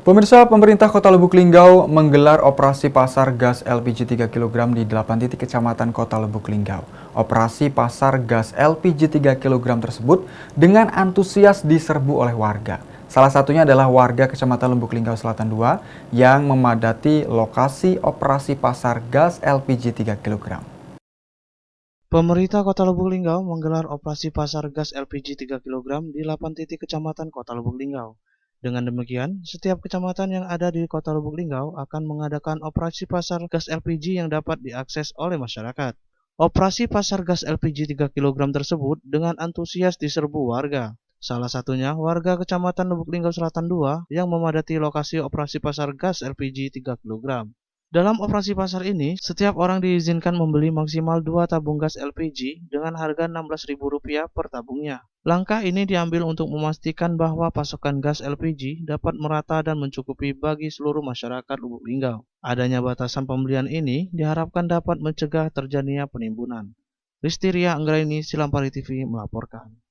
Pemirsa, pemerintah Kota Lubuk Linggau menggelar operasi pasar gas LPG 3 kg di 8 titik kecamatan Kota Lubuk Linggau. Operasi pasar gas LPG 3 kg tersebut dengan antusias diserbu oleh warga. Salah satunya adalah warga Kecamatan Lubuk Linggau Selatan 2 yang memadati lokasi operasi pasar gas LPG 3 kg. Pemerintah Kota Lubuk Linggau menggelar operasi pasar gas LPG 3 kg di 8 titik kecamatan Kota Lubuk Linggau. Dengan demikian, setiap kecamatan yang ada di Kota Lubuk Linggau akan mengadakan operasi pasar gas LPG yang dapat diakses oleh masyarakat. Operasi pasar gas LPG 3 kg tersebut dengan antusias diserbu warga. Salah satunya warga Kecamatan Lubuk Linggau Selatan 2 yang memadati lokasi operasi pasar gas LPG 3 kg. Dalam operasi pasar ini, setiap orang diizinkan membeli maksimal 2 tabung gas LPG dengan harga Rp16.000 per tabungnya. Langkah ini diambil untuk memastikan bahwa pasokan gas LPG dapat merata dan mencukupi bagi seluruh masyarakat Lubuk Linggau. Adanya batasan pembelian ini diharapkan dapat mencegah terjadinya penimbunan. Rizty Ria Anggraini, Silampari TV melaporkan.